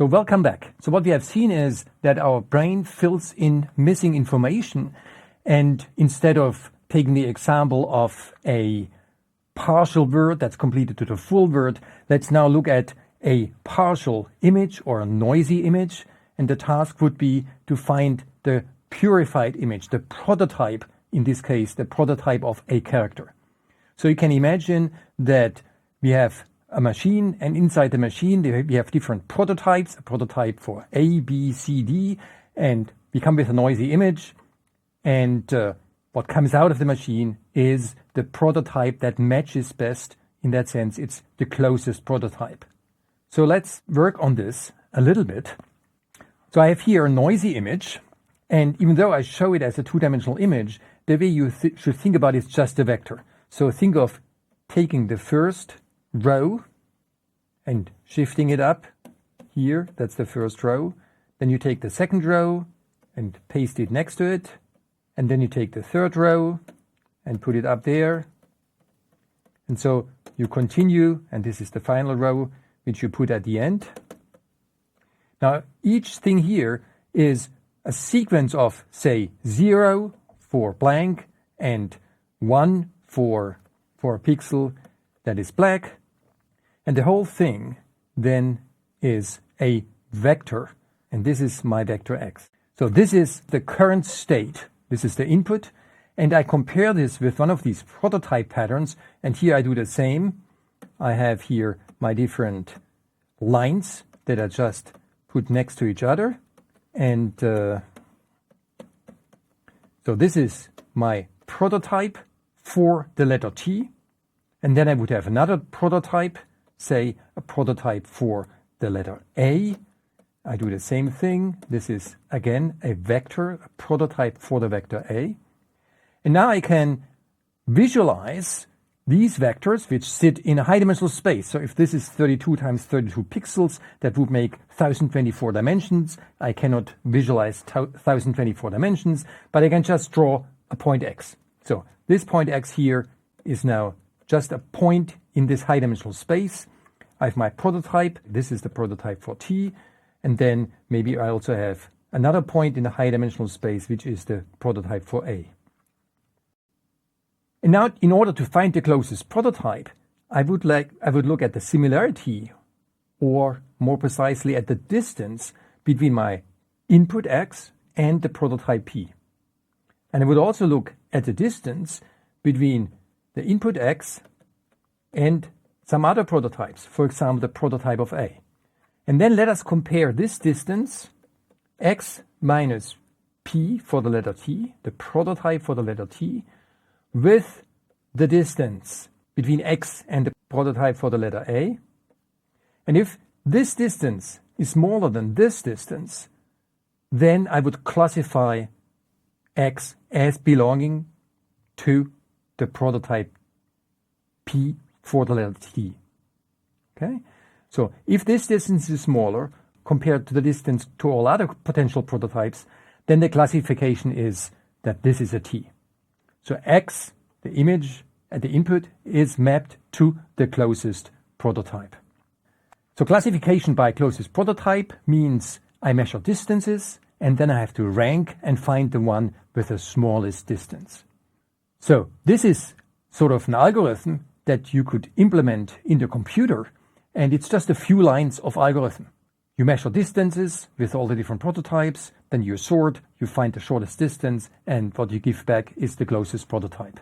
So welcome back. So what we have seen is that our brain fills in missing information, and instead of taking the example of a partial word that's completed to the full word, let's now look at a partial image or a noisy image, and the task would be to find the purified image, the prototype, in this case, the prototype of a character. So you can imagine that we have a machine, and inside the machine we have different prototypes, a prototype for A, B, C, D, and we come with a noisy image, and what comes out of the machine is the prototype that matches best. In that sense, it's the closest prototype. So let's work on this a little bit. So I have here a noisy image, and even though I show it as a two-dimensional image, the way you should think about it is just a vector. So think of taking the first row and shifting it up here. That's the first row. Then you take the second row and paste it next to it. And then you take the third row and put it up there. And so you continue, and this is the final row, which you put at the end. Now, each thing here is a sequence of, say, 0 for blank and 1 for a pixel that is black. And the whole thing then is a vector, and this is my vector x. So this is the current state. This is the input, and I compare this with one of these prototype patterns, and here I do the same. I have here my different lines that I just put next to each other, and so this is my prototype for the letter T, and then I would have another prototype, say a prototype for the letter A. I do the same thing. This is again a vector, a prototype for the vector A. And now I can visualize these vectors which sit in a high-dimensional space. So if this is 32 times 32 pixels, that would make 1024 dimensions. I cannot visualize 1024 dimensions, but I can just draw a point x. So this point x here is now just a point in this high-dimensional space. I have my prototype. This is the prototype for T. And then maybe I also have another point in the high-dimensional space, which is the prototype for A. And now, in order to find the closest prototype, I would look at the similarity, or more precisely at the distance between my input x and the prototype P. And I would also look at the distance between the input x and some other prototypes, for example, the prototype of A. And then let us compare this distance, x minus p for the letter T, the prototype for the letter T, with the distance between x and the prototype for the letter A. And if this distance is smaller than this distance, then I would classify x as belonging to the prototype P for the letter T. Okay? So if this distance is smaller compared to the distance to all other potential prototypes, then the classification is that this is a T. So x, the image at the input, is mapped to the closest prototype. So classification by closest prototype means I measure distances, and then I have to rank and find the one with the smallest distance. So this is sort of an algorithm that you could implement in the computer, and it's just a few lines of algorithm. You measure distances with all the different prototypes, then you sort, you find the shortest distance, and what you give back is the closest prototype.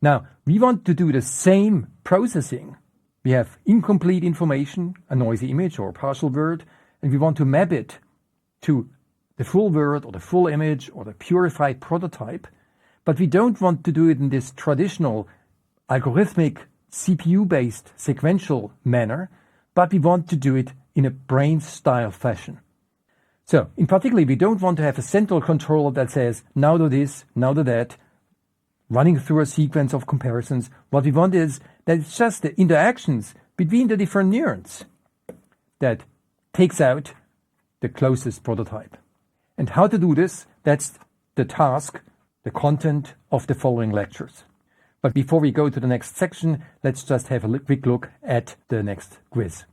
Now, we want to do the same processing. We have incomplete information, a noisy image or a partial word, and we want to map it to the full word or the full image or the purified prototype, but we don't want to do it in this traditional algorithmic CPU-based sequential manner, but we want to do it in a brain-style fashion. So, in particular, we don't want to have a central controller that says, now do this, now do that, running through a sequence of comparisons. What we want is that it's just the interactions between the different neurons that takes out the closest prototype. And how to do this, that's the task, the content of the following lectures. But before we go to the next section, let's just have a quick look at the next quiz.